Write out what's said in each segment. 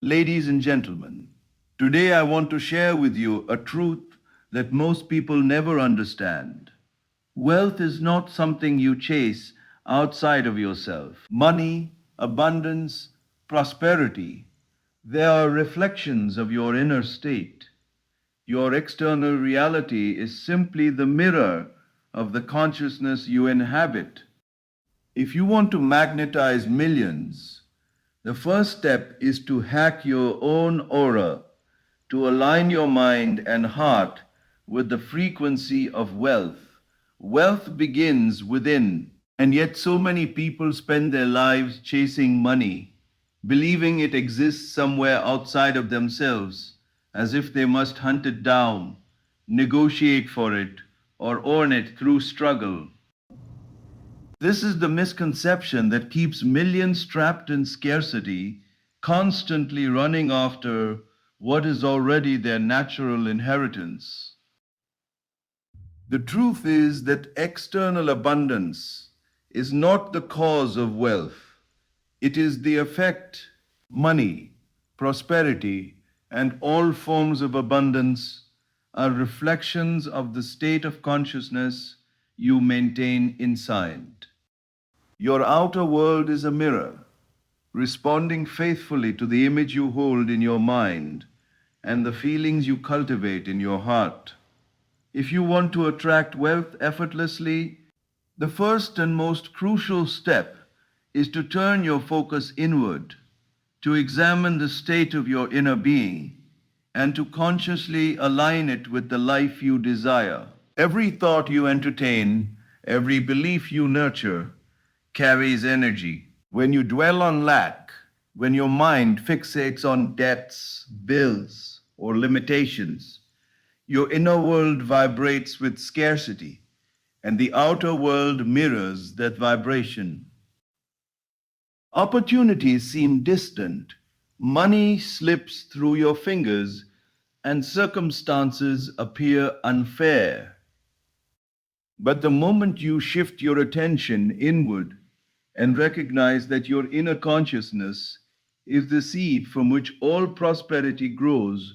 Ladies and gentlemen, today I want to share with you a truth that most people never understand. Wealth is not something you chase outside of yourself. Money, abundance, prosperity, they are reflections of your inner state. Your external reality is simply the mirror of the consciousness you inhabit. If you want to magnetize millions, the first step is to hack your own aura, to align your mind and heart with the frequency of wealth. Wealth begins within, and yet so many people spend their lives chasing money, believing it exists somewhere outside of themselves, as if they must hunt it down, negotiate for it, or earn it through struggle. This is the misconception that keeps millions trapped in scarcity, constantly running after what is already their natural inheritance. The truth is that external abundance is not the cause of wealth. It is the effect. Money, prosperity, and all forms of abundance are reflections of the state of consciousness you maintain inside. Your outer world is a mirror, responding faithfully to the image you hold in your mind and the feelings you cultivate in your heart. If you want to attract wealth effortlessly, the first and most crucial step is to turn your focus inward, to examine the state of your inner being, and to consciously align it with the life you desire. Every thought you entertain, every belief you nurture, carries energy. When you dwell on lack, when your mind fixates on debts, bills, or limitations, your inner world vibrates with scarcity, and the outer world mirrors that vibration. Opportunities seem distant, money slips through your fingers, and circumstances appear unfair. But the moment you shift your attention inward and recognize that your inner consciousness is the seed from which all prosperity grows,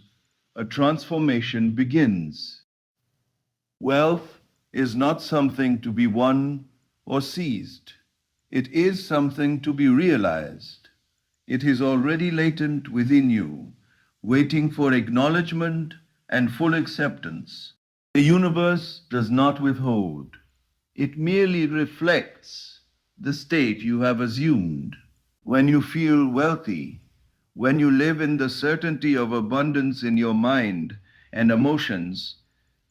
a transformation begins. Wealth is not something to be won or seized. It is something to be realized. It is already latent within you, waiting for acknowledgement and full acceptance. The universe does not withhold. It merely reflects the state you have assumed. When you feel wealthy, when you live in the certainty of abundance in your mind and emotions,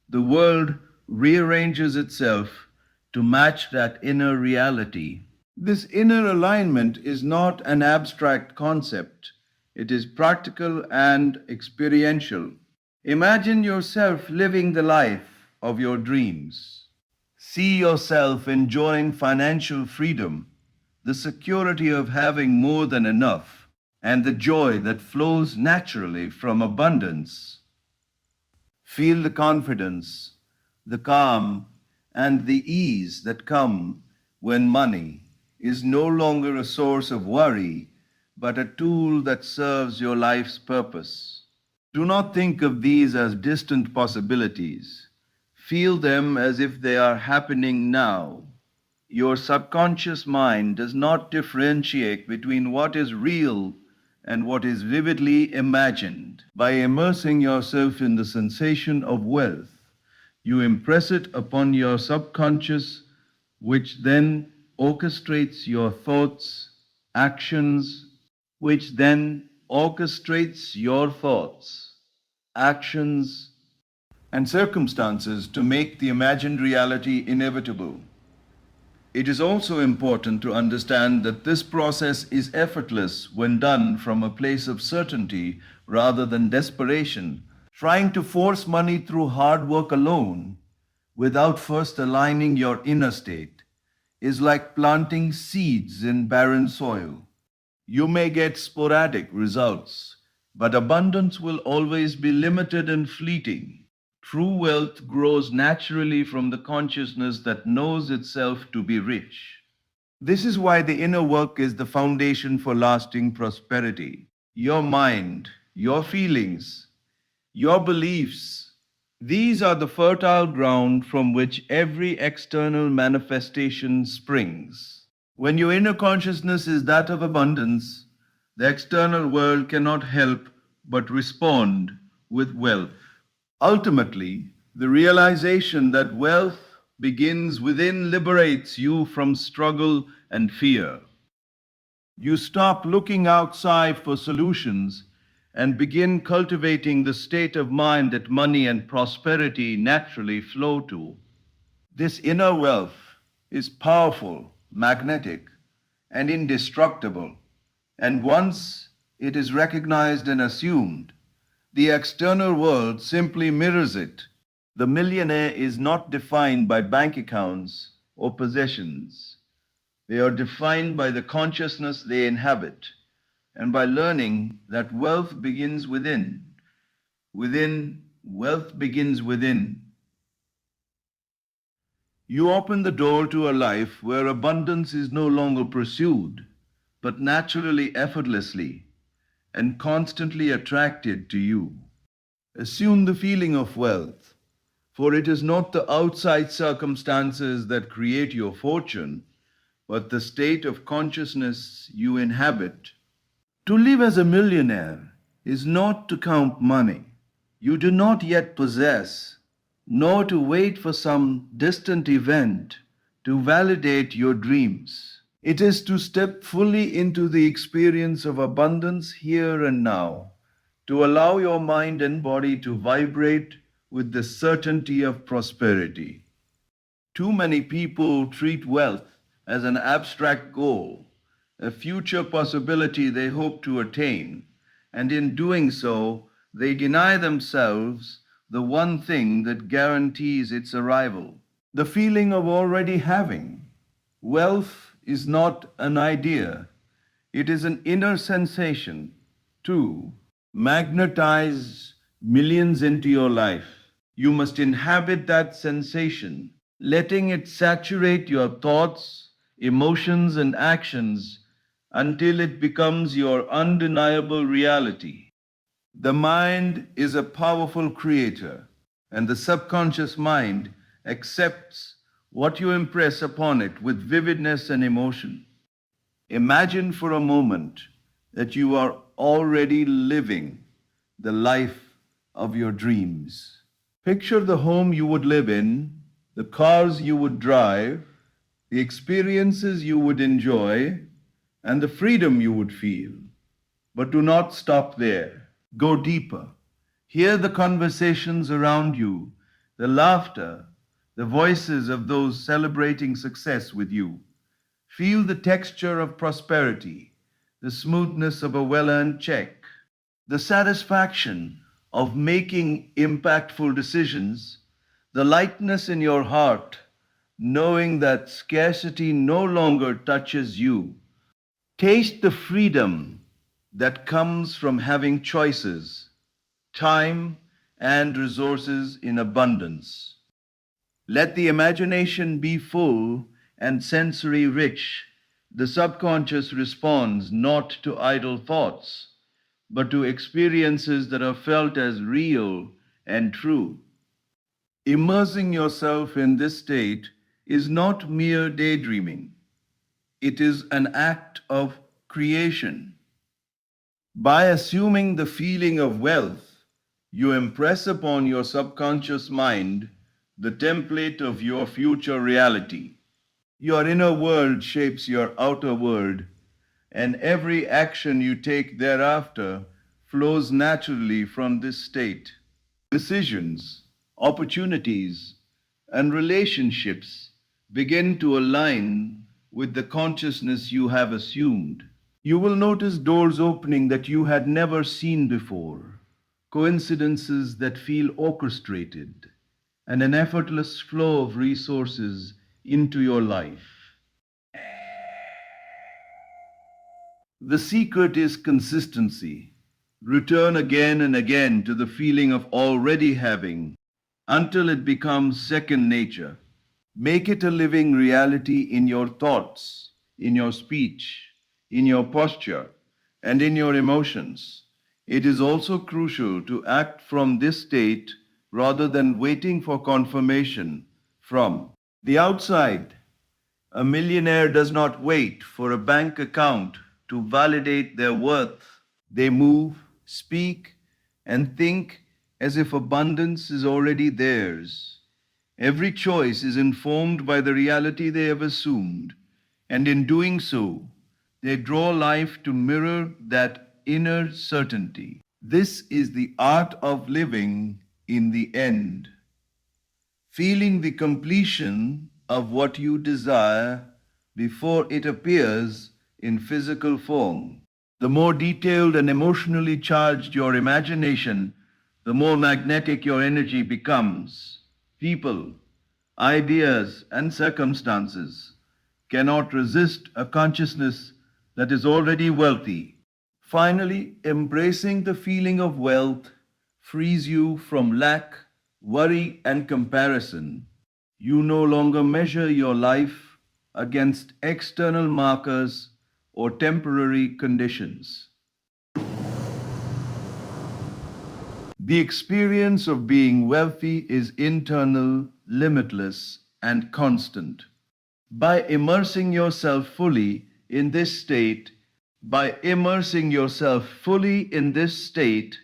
the world rearranges itself to match that inner reality. This inner alignment is not an abstract concept, it is practical and experiential. Imagine yourself living the life of your dreams. See yourself enjoying financial freedom, the security of having more than enough, and the joy that flows naturally from abundance. Feel the confidence, the calm, and the ease that come when money is no longer a source of worry, but a tool that serves your life's purpose. Do not think of these as distant possibilities. Feel them as if they are happening now. Your subconscious mind does not differentiate between what is real and what is vividly imagined. By immersing yourself in the sensation of wealth, you impress it upon your subconscious, which then orchestrates your thoughts, actions, which then orchestrates your thoughts, actions, and circumstances to make the imagined reality inevitable. It is also important to understand that this process is effortless when done from a place of certainty rather than desperation. Trying to force money through hard work alone, without first aligning your inner state, is like planting seeds in barren soil. You may get sporadic results, but abundance will always be limited and fleeting. True wealth grows naturally from the consciousness that knows itself to be rich. This is why the inner work is the foundation for lasting prosperity. your mind, your feelings, your beliefs. These are the fertile ground from which every external manifestation springs. When your inner consciousness is that of abundance, the external world cannot help but respond with wealth. Ultimately, the realization that wealth begins within liberates you from struggle and fear. You stop looking outside for solutions and begin cultivating the state of mind that money and prosperity naturally flow to. This inner wealth is powerful, magnetic, and indestructible, and once it is recognized and assumed, the external world simply mirrors it. The millionaire is not defined by bank accounts or possessions. They are defined by the consciousness they inhabit and by learning that wealth begins within. Wealth begins within. You open the door to a life where abundance is no longer pursued, but naturally, effortlessly, and constantly attracted to you. Assume the feeling of wealth, for it is not the outside circumstances that create your fortune, but the state of consciousness you inhabit. To live as a millionaire is not to count money you do not yet possess, nor to wait for some distant event to validate your dreams. It is to step fully into the experience of abundance here and now, to allow your mind and body to vibrate with the certainty of prosperity. Too many people treat wealth as an abstract goal, a future possibility they hope to attain, and in doing so, they deny themselves the one thing that guarantees its arrival, the feeling of already having. Wealth is not an idea, it is an inner sensation. To magnetize millions into your life, you must inhabit that sensation, letting it saturate your thoughts, emotions, and actions until it becomes your undeniable reality. The mind is a powerful creator, and the subconscious mind accepts what you impress upon it with vividness and emotion. Imagine for a moment that you are already living the life of your dreams. Picture the home you would live in, the cars you would drive, the experiences you would enjoy, and the freedom you would feel. But do not stop there. Go deeper. Hear the conversations around you, the laughter, the voices of those celebrating success with you. Feel the texture of prosperity, the smoothness of a well earned check, the satisfaction of making impactful decisions, the lightness in your heart, knowing that scarcity no longer touches you. Taste the freedom that comes from having choices, time, and resources in abundance. Let the imagination be full and sensory rich. The subconscious responds not to idle thoughts, but to experiences that are felt as real and true. Immersing yourself in this state is not mere daydreaming, it is an act of creation. By assuming the feeling of wealth, you impress upon your subconscious mind the template of your future reality. Your inner world shapes your outer world, and every action you take thereafter flows naturally from this state. Decisions, opportunities, and relationships begin to align with the consciousness you have assumed. You will notice doors opening that you had never seen before, coincidences that feel orchestrated, and an effortless flow of resources into your life. The secret is consistency. Return again and again to the feeling of already having until it becomes second nature. Make it a living reality in your thoughts, in your speech, in your posture, and in your emotions. It is also crucial to act from this state rather than waiting for confirmation from the outside. A millionaire does not wait for a bank account to validate their worth. They move, speak, and think as if abundance is already theirs. Every choice is informed by the reality they have assumed, and in doing so, they draw life to mirror that inner certainty. This is the art of living in the end, feeling the completion of what you desire before it appears in physical form. The more detailed and emotionally charged your imagination, the more magnetic your energy becomes. People, ideas, and circumstances cannot resist a consciousness that is already wealthy. Finally, embracing the feeling of wealth frees you from lack, worry, and comparison. You no longer measure your life against external markers or temporary conditions. The experience of being wealthy is internal, limitless, and constant. By immersing yourself fully in this state, by immersing yourself fully in this state,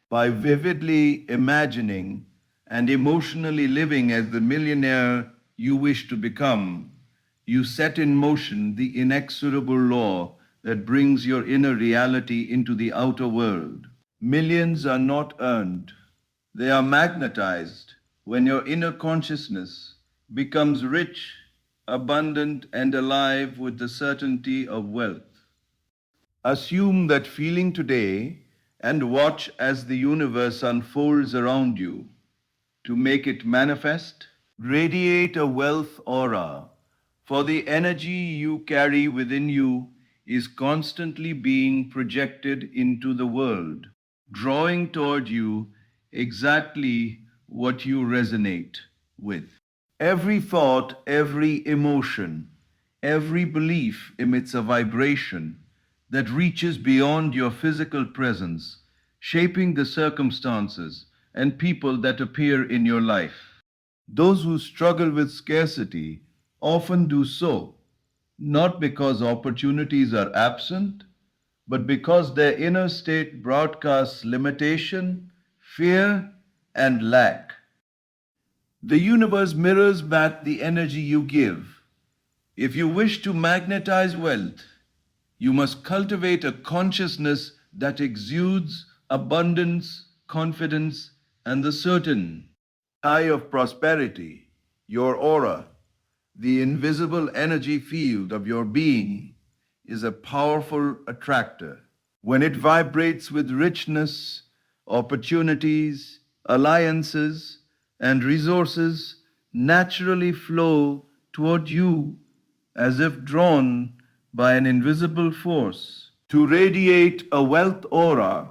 by vividly imagining and emotionally living as the millionaire you wish to become, you set in motion the inexorable law that brings your inner reality into the outer world. Millions are not earned, they are magnetized when your inner consciousness becomes rich, abundant, and alive with the certainty of wealth. Assume that feeling today and watch as the universe unfolds around you. To make it manifest, radiate a wealth aura, for the energy you carry within you is constantly being projected into the world, drawing toward you exactly what you resonate with. Every thought, every emotion, every belief emits a vibration that reaches beyond your physical presence, shaping the circumstances and people that appear in your life. Those who struggle with scarcity often do so, not because opportunities are absent, but because their inner state broadcasts limitation, fear, and lack. The universe mirrors back the energy you give. If you wish to magnetize wealth, you must cultivate a consciousness that exudes abundance, confidence, and the certain eye of prosperity. Your aura, the invisible energy field of your being, is a powerful attractor. When it vibrates with richness, opportunities, alliances, and resources naturally flow toward you as if drawn by an invisible force. To radiate a wealth aura,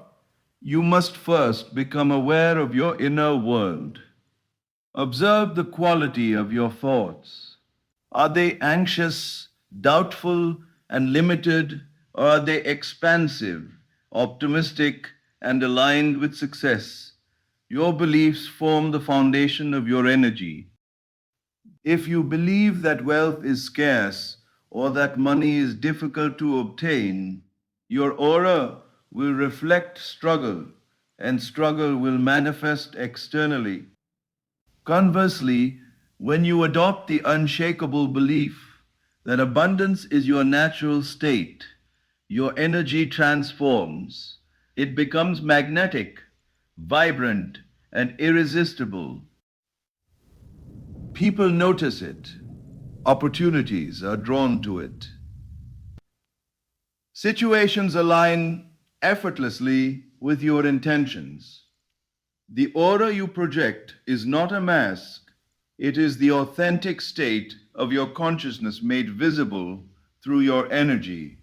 you must first become aware of your inner world. Observe the quality of your thoughts. Are they anxious, doubtful, and limited, or are they expansive, optimistic, and aligned with success? Your beliefs form the foundation of your energy. If you believe that wealth is scarce or that money is difficult to obtain, your aura will reflect struggle, and struggle will manifest externally. Conversely, when you adopt the unshakable belief that abundance is your natural state, your energy transforms. It becomes magnetic, vibrant, and irresistible. People notice it. Opportunities are drawn to it. Situations align effortlessly with your intentions. The aura you project is not a mask, it is the authentic state of your consciousness made visible through your energy.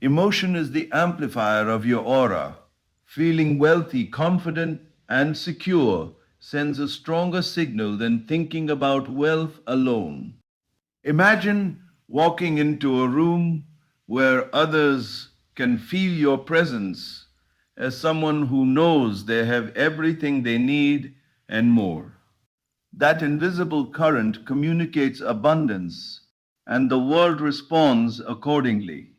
Emotion is the amplifier of your aura. Feeling wealthy, confident, and secure sends a stronger signal than thinking about wealth alone. Imagine walking into a room where others can feel your presence as someone who knows they have everything they need and more. That invisible current communicates abundance, and the world responds accordingly.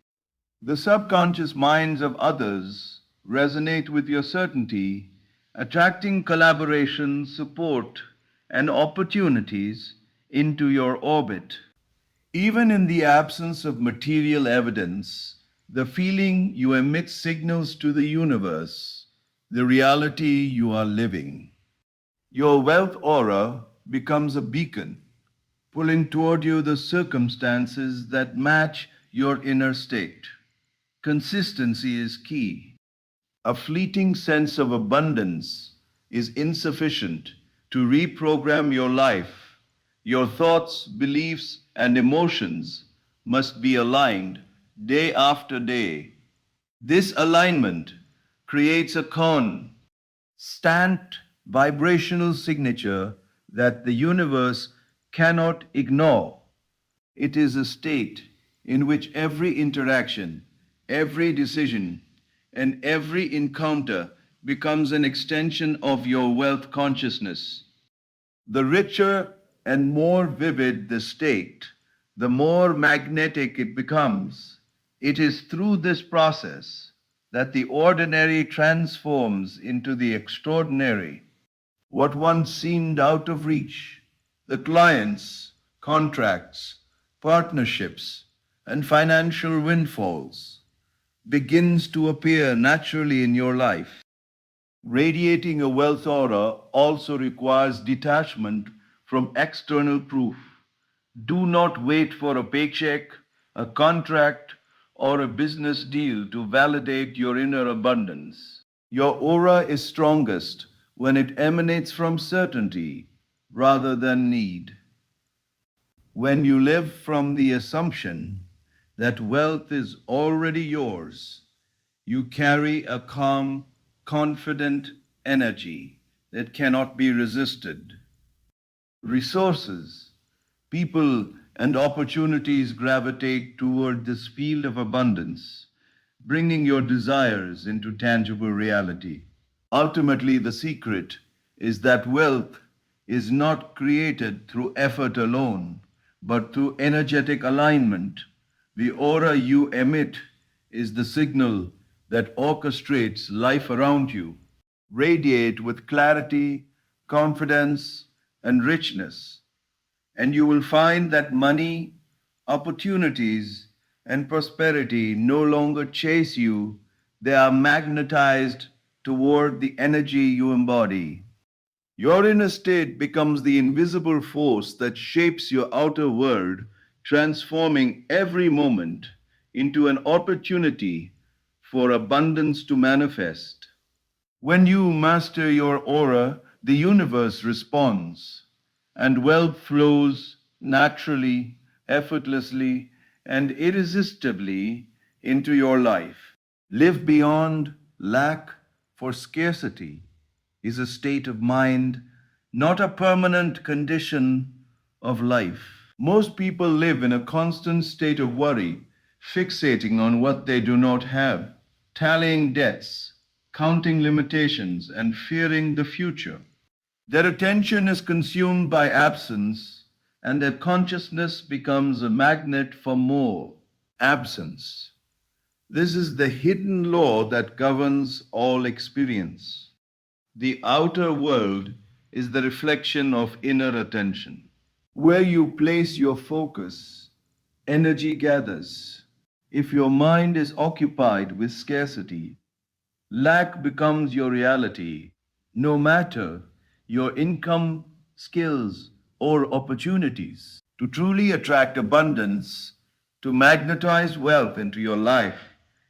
The subconscious minds of others resonate with your certainty, attracting collaboration, support, and opportunities into your orbit. Even in the absence of material evidence, the feeling you emit signals to the universe the reality you are living. Your wealth aura becomes a beacon, pulling toward you the circumstances that match your inner state. Consistency is key. A fleeting sense of abundance is insufficient to reprogram your life. Your thoughts, beliefs, and emotions must be aligned day after day. This alignment creates a stamped vibrational signature that the universe cannot ignore. It is a state in which every interaction, every decision, and every encounter becomes an extension of your wealth consciousness. The richer and more vivid the state, the more magnetic it becomes. It is through this process that the ordinary transforms into the extraordinary. What once seemed out of reach, the clients, contracts, partnerships, and financial windfalls, begins to appear naturally in your life. Radiating a wealth aura also requires detachment from external proof. Do not wait for a paycheck, a contract, or a business deal to validate your inner abundance. Your aura is strongest when it emanates from certainty rather than need. When you live from the assumption that wealth is already yours, you carry a calm, confident energy that cannot be resisted. Resources, people, and opportunities gravitate toward this field of abundance, bringing your desires into tangible reality. Ultimately, the secret is that wealth is not created through effort alone, but through energetic alignment. The aura you emit is the signal that orchestrates life around you. Radiate with clarity, confidence, and richness, and you will find that money, opportunities, and prosperity no longer chase you, they are magnetized toward the energy you embody. Your inner state becomes the invisible force that shapes your outer world, transforming every moment into an opportunity for abundance to manifest. When you master your aura, the universe responds, and wealth flows naturally, effortlessly, and irresistibly into your life. Live beyond lack, for scarcity is a state of mind, not a permanent condition of life. Most people live in a constant state of worry, fixating on what they do not have, tallying debts, counting limitations, and fearing the future. Their attention is consumed by absence, and their consciousness becomes a magnet for more absence. This is the hidden law that governs all experience. The outer world is the reflection of inner attention. Where you place your focus, energy gathers. If your mind is occupied with scarcity, lack becomes your reality, no matter your income, skills, or opportunities. To truly attract abundance, to magnetize wealth into your life,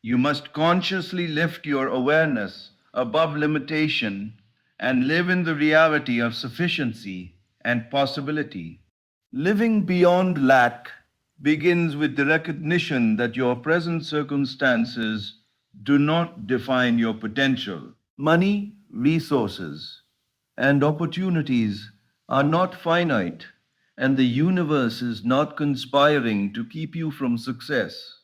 you must consciously lift your awareness above limitation and live in the reality of sufficiency and possibility. Living beyond lack begins with the recognition that your present circumstances do not define your potential. Money, resources, and opportunities are not finite, and the universe is not conspiring to keep you from success.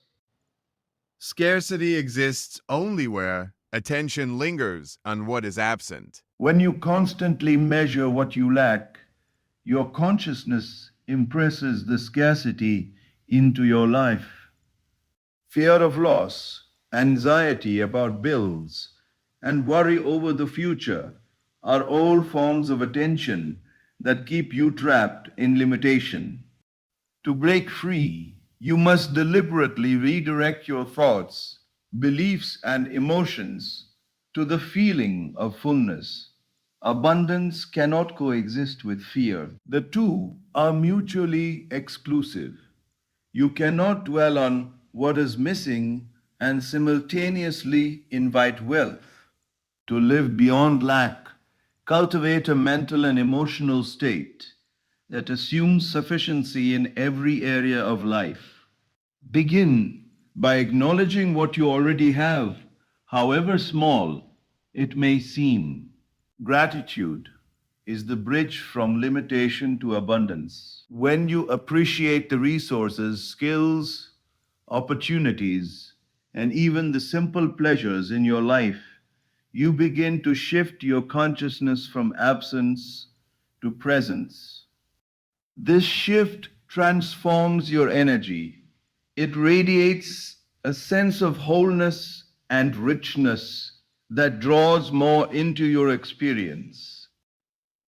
Scarcity exists only where attention lingers on what is absent. When you constantly measure what you lack, your consciousness impresses the scarcity into your life. Fear of loss, anxiety about bills, and worry over the future are all forms of attention that keep you trapped in limitation. To break free, you must deliberately redirect your thoughts, beliefs, and emotions to the feeling of fullness. Abundance cannot coexist with fear. The two are mutually exclusive. You cannot dwell on what is missing and simultaneously invite wealth. To live beyond lack, cultivate a mental and emotional state that assumes sufficiency in every area of life. Begin by acknowledging what you already have, however small it may seem. Gratitude is the bridge from limitation to abundance. When you appreciate the resources, skills, opportunities, and even the simple pleasures in your life, you begin to shift your consciousness from absence to presence. This shift transforms your energy. It radiates a sense of wholeness and richness that draws more into your experience.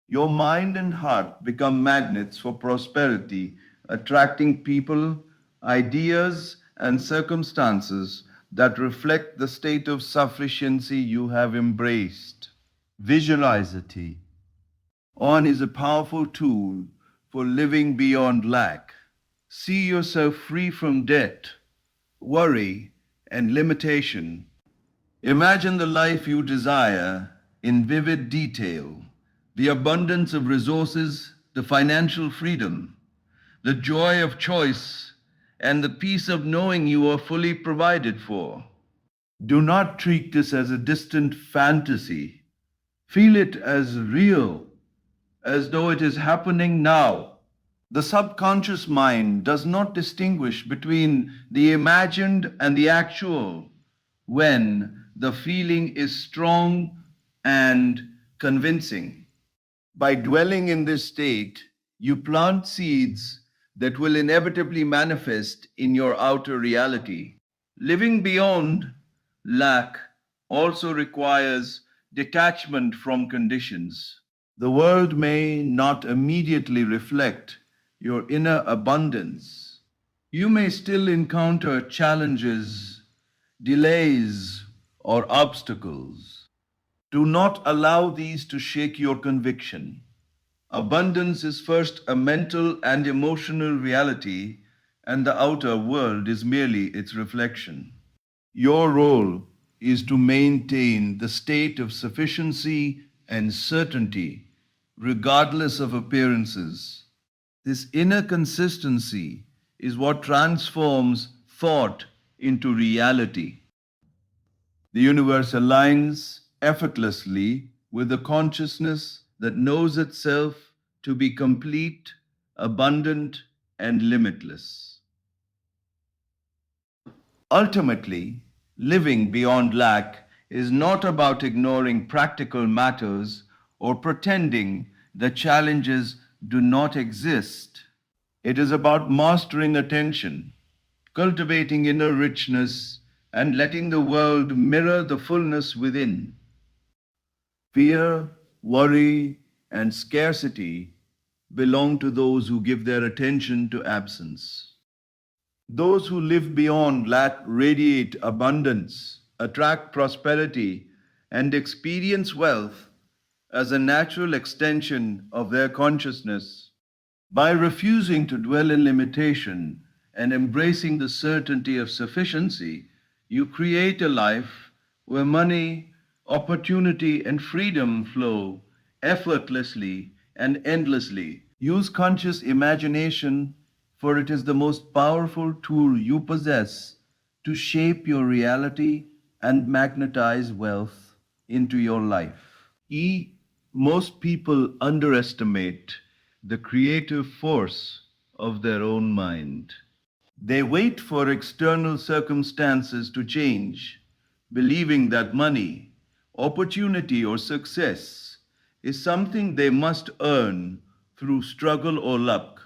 Your mind and heart become magnets for prosperity, attracting people, ideas, and circumstances that reflect the state of sufficiency you have embraced. Visualizity on is a powerful tool for living beyond lack. See yourself free from debt, worry, and limitation. Imagine the life you desire in vivid detail, the abundance of resources, the financial freedom, the joy of choice, and the peace of knowing you are fully provided for. Do not treat this as a distant fantasy. Feel it as real, as though it is happening now. The subconscious mind does not distinguish between the imagined and the actual when the feeling is strong and convincing. By dwelling in this state, you plant seeds that will inevitably manifest in your outer reality. Living beyond lack also requires detachment from conditions. The world may not immediately reflect your inner abundance. You may still encounter challenges, delays, or obstacles. Do not allow these to shake your conviction. Abundance is first a mental and emotional reality, and the outer world is merely its reflection. Your role is to maintain the state of sufficiency and certainty, regardless of appearances. This inner consistency is what transforms thought into reality. The universe aligns effortlessly with the consciousness that knows itself to be complete, abundant, and limitless. Ultimately, living beyond lack is not about ignoring practical matters or pretending that challenges do not exist. It is about mastering attention, cultivating inner richness, and letting the world mirror the fullness within. Fear, worry, and scarcity belong to those who give their attention to absence. Those who live beyond lack radiate abundance, attract prosperity, and experience wealth as a natural extension of their consciousness. By refusing to dwell in limitation and embracing the certainty of sufficiency, you create a life where money, opportunity, and freedom flow effortlessly and endlessly. Use conscious imagination, for it is the most powerful tool you possess to shape your reality and magnetize wealth into your life. Most people underestimate the creative force of their own mind. They wait for external circumstances to change, believing that money, opportunity, or success is something they must earn through struggle or luck.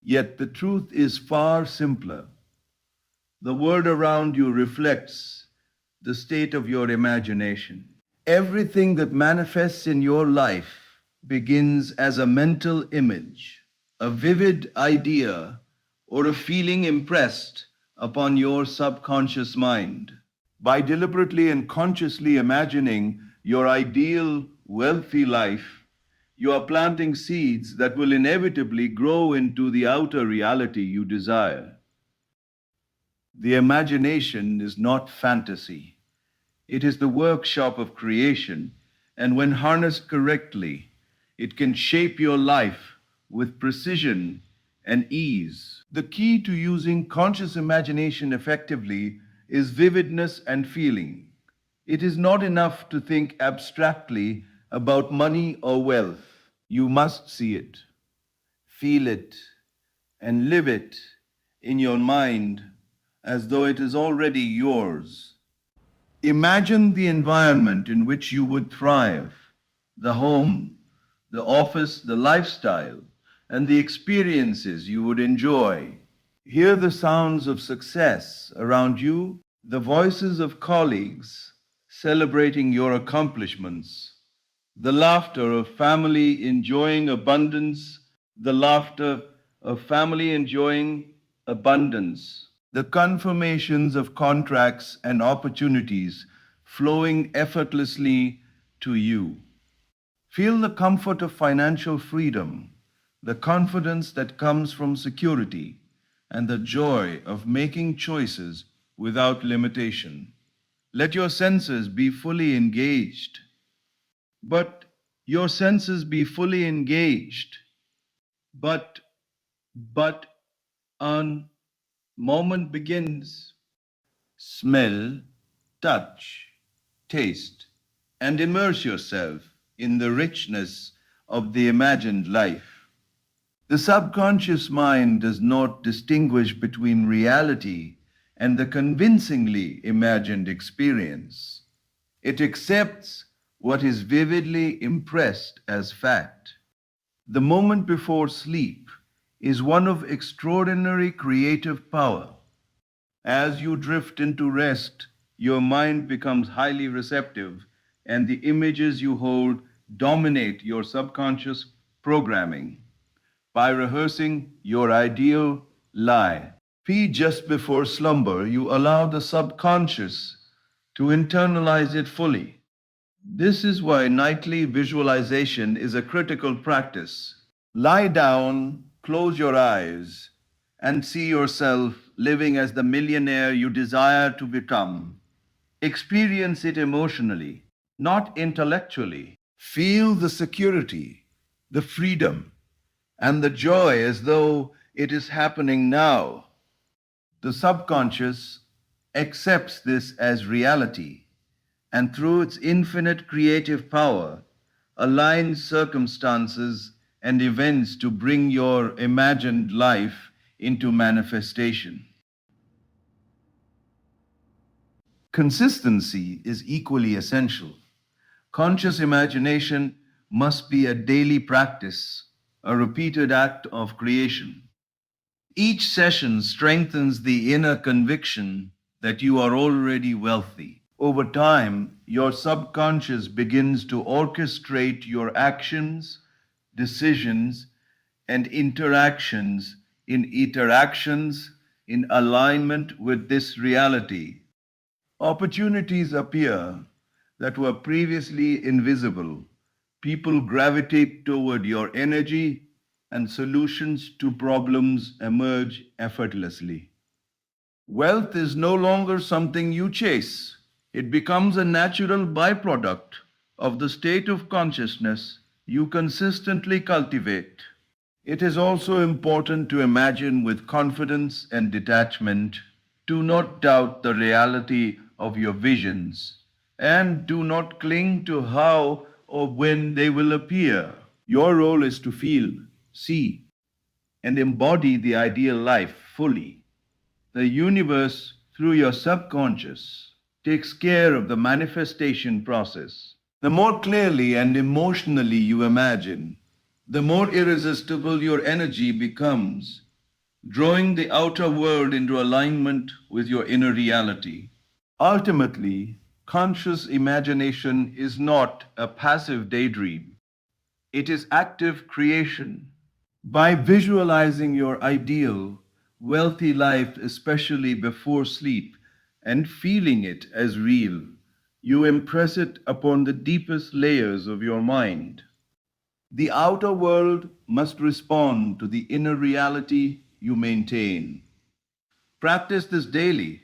Yet the truth is far simpler. The world around you reflects the state of your imagination. Everything that manifests in your life begins as a mental image, a vivid idea, or a feeling impressed upon your subconscious mind. By deliberately and consciously imagining your ideal, wealthy life, you are planting seeds that will inevitably grow into the outer reality you desire. The imagination is not fantasy. It is the workshop of creation, and when harnessed correctly, it can shape your life with precision and ease. The key to using conscious imagination effectively is vividness and feeling. It is not enough to think abstractly about money or wealth. You must see it, feel it, and live it in your mind as though it is already yours. Imagine the environment in which you would thrive, the home, the office, the lifestyle, and the experiences you would enjoy. Hear the sounds of success around you, the voices of colleagues celebrating your accomplishments, the laughter of family enjoying abundance, the laughter of family enjoying abundance, the confirmations of contracts and opportunities flowing effortlessly to you. Feel the comfort of financial freedom, the confidence that comes from security, and the joy of making choices without limitation. Let your senses be fully engaged. But your senses be fully engaged. But, but, on moment begins. Smell, touch, taste, and immerse yourself in the richness of the imagined life. The subconscious mind does not distinguish between reality and the convincingly imagined experience. It accepts what is vividly impressed as fact. The moment before sleep is one of extraordinary creative power. As you drift into rest, your mind becomes highly receptive, and the images you hold dominate your subconscious programming. By rehearsing your ideal lie, just before slumber, you allow the subconscious to internalize it fully. This is why nightly visualization is a critical practice. Lie down, close your eyes, and see yourself living as the millionaire you desire to become. Experience it emotionally, not intellectually. Feel the security, the freedom, and the joy as though it is happening now. The subconscious accepts this as reality and through its infinite creative power aligns circumstances and events to bring your imagined life into manifestation. Consistency is equally essential. Conscious imagination must be a daily practice, a repeated act of creation. Each session strengthens the inner conviction that you are already wealthy. Over time, your subconscious begins to orchestrate your actions, decisions, and interactions in alignment with this reality. Opportunities appear that were previously invisible. People gravitate toward your energy, and solutions to problems emerge effortlessly. Wealth is no longer something you chase, it becomes a natural byproduct of the state of consciousness you consistently cultivate. It is also important to imagine with confidence and detachment. Do not doubt the reality of your visions, and do not cling to how or when they will appear. Your role is to feel, see, and embody the ideal life fully. The universe, through your subconscious, takes care of the manifestation process. The more clearly and emotionally you imagine, the more irresistible your energy becomes, drawing the outer world into alignment with your inner reality. Ultimately, conscious imagination is not a passive daydream. It is active creation. By visualizing your ideal, wealthy life, especially before sleep, and feeling it as real, you impress it upon the deepest layers of your mind. The outer world must respond to the inner reality you maintain. Practice this daily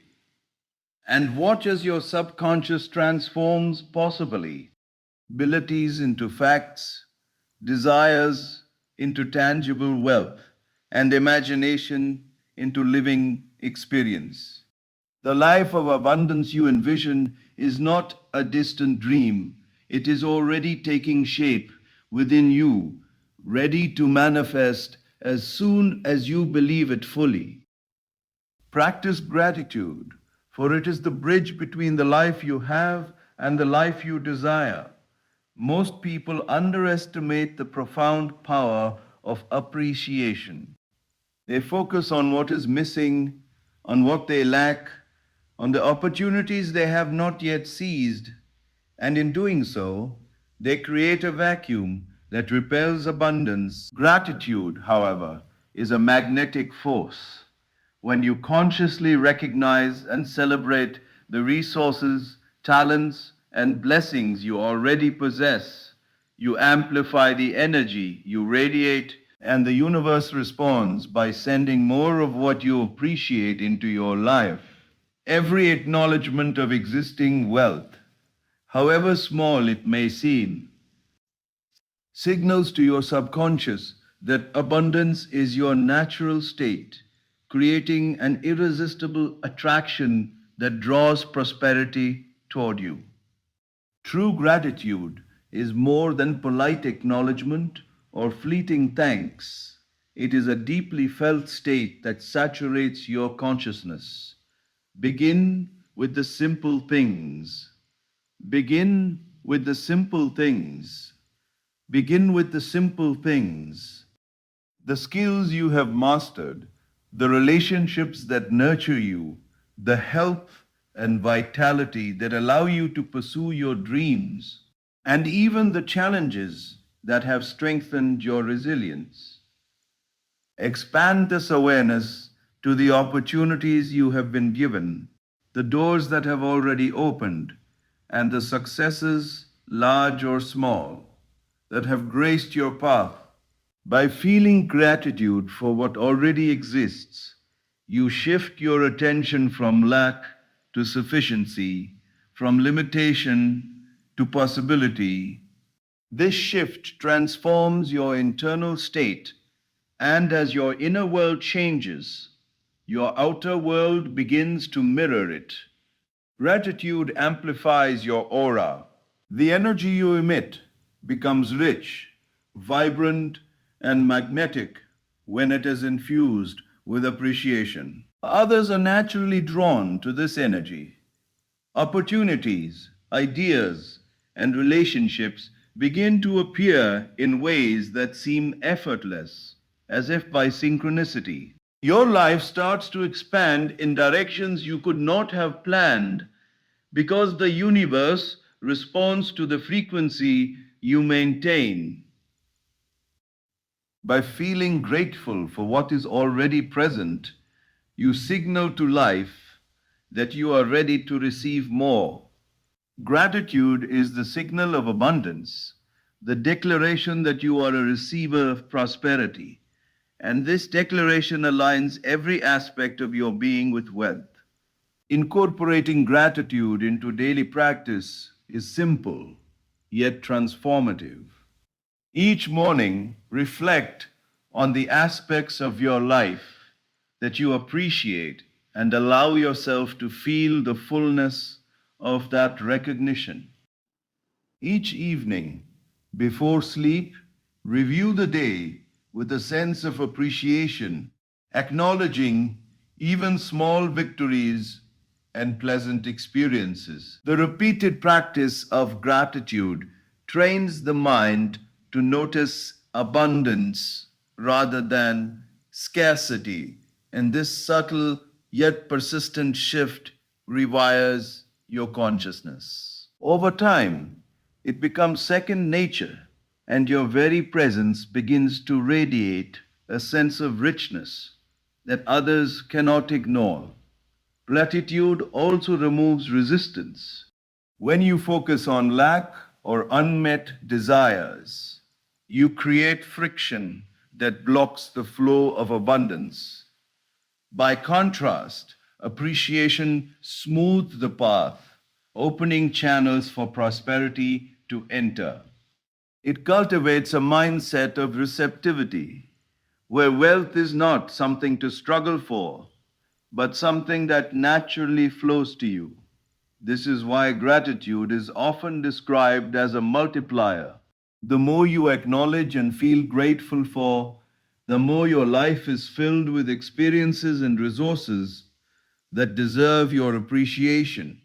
and watch as your subconscious transforms possibilities into facts, desires into tangible wealth, and imagination into living experience. The life of abundance you envision is not a distant dream, it is already taking shape within you, ready to manifest as soon as you believe it fully. Practice gratitude, for it is the bridge between the life you have and the life you desire. Most people underestimate the profound power of appreciation. They focus on what is missing, on what they lack, on the opportunities they have not yet seized, and in doing so, they create a vacuum that repels abundance. Gratitude, however, is a magnetic force. When you consciously recognize and celebrate the resources, talents, and blessings you already possess, you amplify the energy you radiate, and the universe responds by sending more of what you appreciate into your life. Every acknowledgement of existing wealth, however small it may seem, signals to your subconscious that abundance is your natural state, creating an irresistible attraction that draws prosperity toward you. True gratitude is more than polite acknowledgement or fleeting thanks. It is a deeply felt state that saturates your consciousness. Begin with the simple things. Begin with the simple things. Begin with the simple things. The skills you have mastered, the relationships that nurture you, the health and vitality that allow you to pursue your dreams, and even the challenges that have strengthened your resilience. Expand this awareness to the opportunities you have been given, the doors that have already opened, and the successes, large or small, that have graced your path. By feeling gratitude for what already exists, you shift your attention from lack to sufficiency, from limitation to possibility. This shift transforms your internal state, and as your inner world changes, your outer world begins to mirror it. Gratitude amplifies your aura. The energy you emit becomes rich, vibrant, and magnetic when it is infused with appreciation. Others are naturally drawn to this energy. Opportunities, ideas, and relationships begin to appear in ways that seem effortless, as if by synchronicity. Your life starts to expand in directions you could not have planned because the universe responds to the frequency you maintain. By feeling grateful for what is already present, you signal to life that you are ready to receive more. Gratitude is the signal of abundance, the declaration that you are a receiver of prosperity. And this declaration aligns every aspect of your being with wealth. Incorporating gratitude into daily practice is simple, yet transformative. Each morning, reflect on the aspects of your life that you appreciate and allow yourself to feel the fullness of that recognition. Each evening, before sleep, review the day with a sense of appreciation, acknowledging even small victories and pleasant experiences. The repeated practice of gratitude trains the mind to notice abundance rather than scarcity, and this subtle yet persistent shift rewires your consciousness. Over time, it becomes second nature, and your very presence begins to radiate a sense of richness that others cannot ignore. Gratitude also removes resistance. When you focus on lack or unmet desires, you create friction that blocks the flow of abundance. By contrast, appreciation smooths the path, opening channels for prosperity to enter. It cultivates a mindset of receptivity, where wealth is not something to struggle for, but something that naturally flows to you. This is why gratitude is often described as a multiplier. The more you acknowledge and feel grateful for, the more your life is filled with experiences and resources that deserve your appreciation.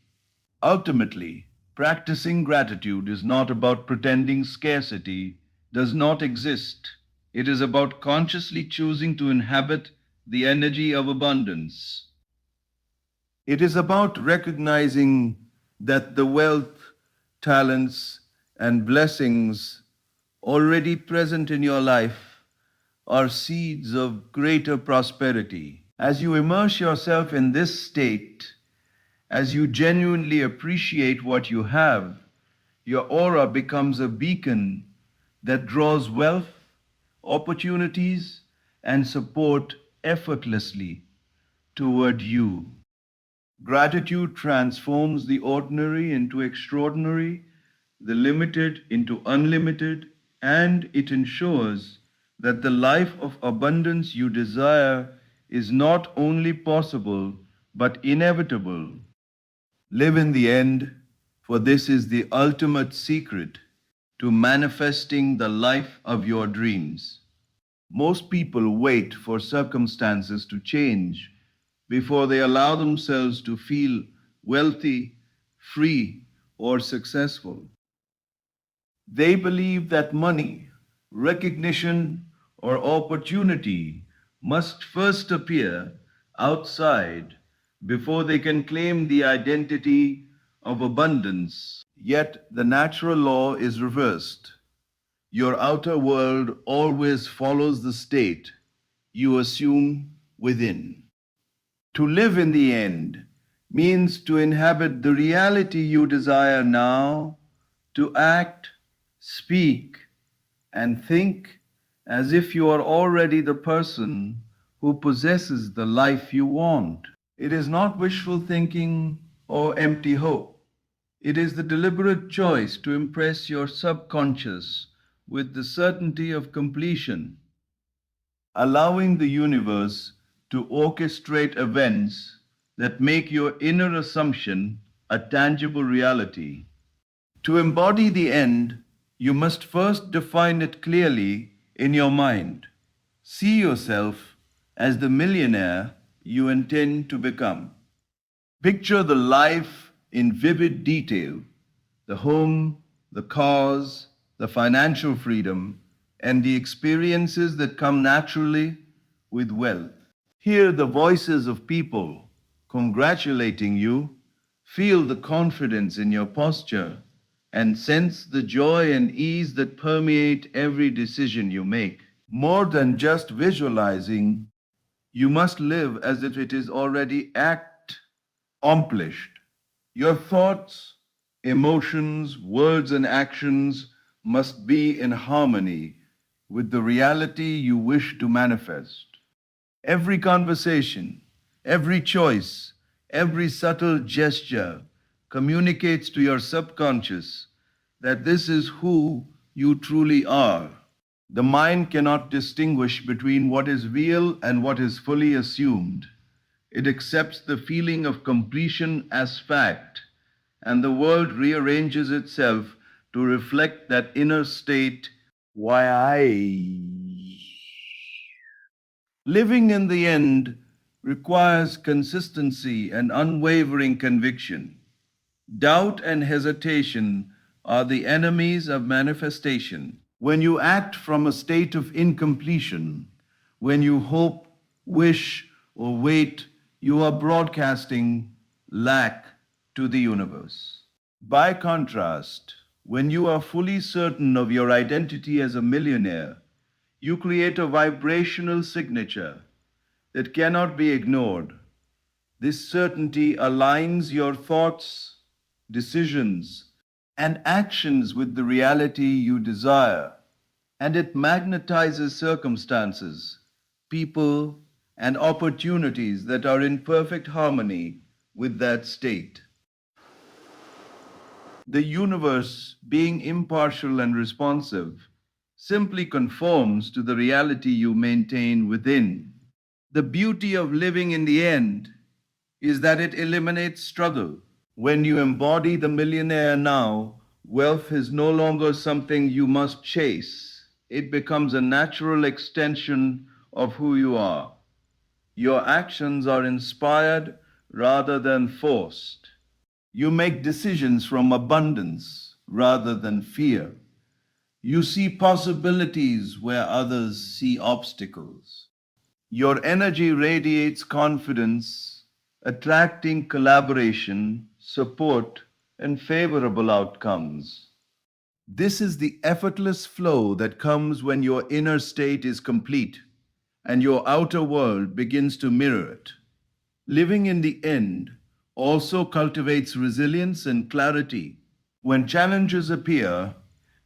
Ultimately, practicing gratitude is not about pretending scarcity does not exist. It is about consciously choosing to inhabit the energy of abundance. It is about recognizing that the wealth, talents, and blessings already present in your life are seeds of greater prosperity. As you immerse yourself in this state, as you genuinely appreciate what you have, your aura becomes a beacon that draws wealth, opportunities, and support effortlessly toward you. Gratitude transforms the ordinary into extraordinary, the limited into unlimited, and it ensures that the life of abundance you desire is not only possible but inevitable. Live in the end, for this is the ultimate secret to manifesting the life of your dreams. Most people wait for circumstances to change before they allow themselves to feel wealthy, free, or successful. They believe that money, recognition, or opportunity must first appear outside before they can claim the identity of abundance. Yet the natural law is reversed. Your outer world always follows the state you assume within. To live in the end means to inhabit the reality you desire now, to act, speak, and think as if you are already the person who possesses the life you want. It is not wishful thinking or empty hope. It is the deliberate choice to impress your subconscious with the certainty of completion, allowing the universe to orchestrate events that make your inner assumption a tangible reality. To embody the end, you must first define it clearly in your mind. See yourself as the millionaire you intend to become. Picture the life in vivid detail: the home, the cars, the financial freedom, and the experiences that come naturally with wealth. Hear the voices of people congratulating you, feel the confidence in your posture, and sense the joy and ease that permeate every decision you make. More than just visualizing, you must live as if it is already accomplished. Your thoughts, emotions, words, and actions must be in harmony with the reality you wish to manifest. Every conversation, every choice, every subtle gesture communicates to your subconscious that this is who you truly are. The mind cannot distinguish between what is real and what is fully assumed. It accepts the feeling of completion as fact, and the world rearranges itself to reflect that inner state. Why I. Living in the end requires consistency and unwavering conviction. Doubt and hesitation are the enemies of manifestation. When you act from a state of incompletion, when you hope, wish, or wait, you are broadcasting lack to the universe. By contrast, when you are fully certain of your identity as a millionaire, you create a vibrational signature that cannot be ignored. This certainty aligns your thoughts, decisions, and actions with the reality you desire, and it magnetizes circumstances, people, and opportunities that are in perfect harmony with that state. The universe, being impartial and responsive, simply conforms to the reality you maintain within. The beauty of living in the end is that it eliminates struggle. When you embody the millionaire now, wealth is no longer something you must chase. It becomes a natural extension of who you are. Your actions are inspired rather than forced. You make decisions from abundance rather than fear. You see possibilities where others see obstacles. Your energy radiates confidence, attracting collaboration, support, and favorable outcomes. This is the effortless flow that comes when your inner state is complete and your outer world begins to mirror it. Living in the end also cultivates resilience and clarity. When challenges appear,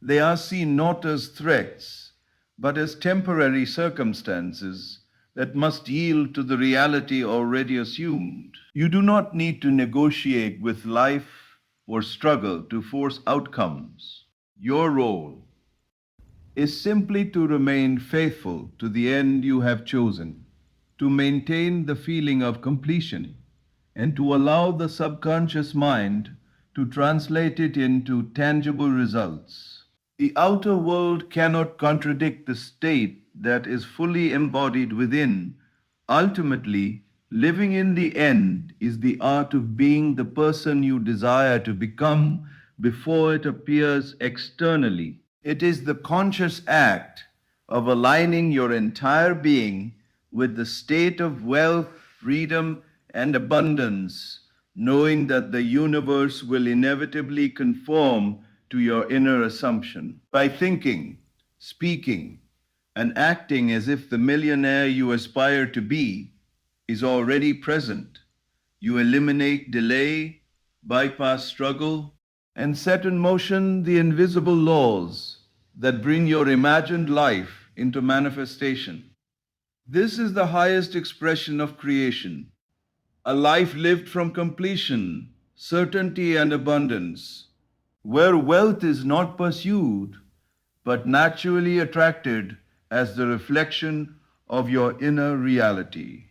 they are seen not as threats, but as temporary circumstances that must yield to the reality already assumed. You do not need to negotiate with life or struggle to force outcomes. Your role is simply to remain faithful to the end you have chosen, to maintain the feeling of completion, and to allow the subconscious mind to translate it into tangible results. The outer world cannot contradict the state that is fully embodied within. Ultimately, living in the end is the art of being the person you desire to become before it appears externally. It is the conscious act of aligning your entire being with the state of wealth, freedom, and abundance, knowing that the universe will inevitably conform to your inner assumption. By thinking, speaking, and acting as if the millionaire you aspire to be is already present, you eliminate delay, bypass struggle, and set in motion the invisible laws that bring your imagined life into manifestation. This is the highest expression of creation, a life lived from completion, certainty, and abundance, where wealth is not pursued, but naturally attracted as the reflection of your inner reality.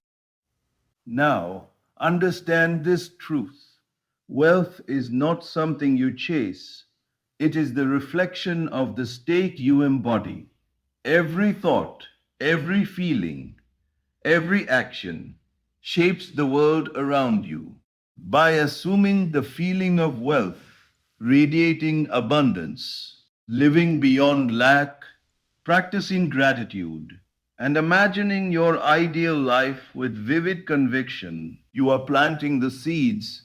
Now, understand this truth. Wealth is not something you chase, it is the reflection of the state you embody. Every thought, every feeling, every action shapes the world around you. By assuming the feeling of wealth, radiating abundance, living beyond lack, practicing gratitude, and imagining your ideal life with vivid conviction, you are planting the seeds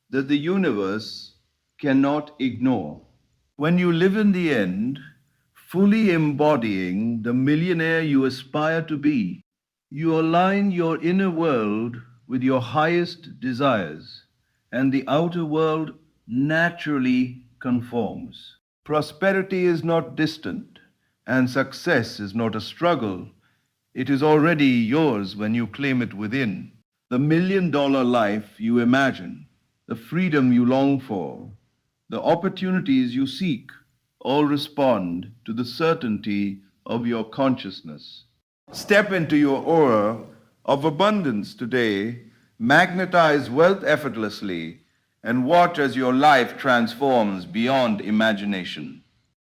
that the universe cannot ignore. When you live in the end, fully embodying the millionaire you aspire to be, you align your inner world with your highest desires, and the outer world naturally conforms. Prosperity is not distant, and success is not a struggle. It is already yours when you claim it within. The $1 million life you imagine, the freedom you long for, the opportunities you seek, all respond to the certainty of your consciousness. Step into your aura of abundance today, magnetize wealth effortlessly, and watch as your life transforms beyond imagination.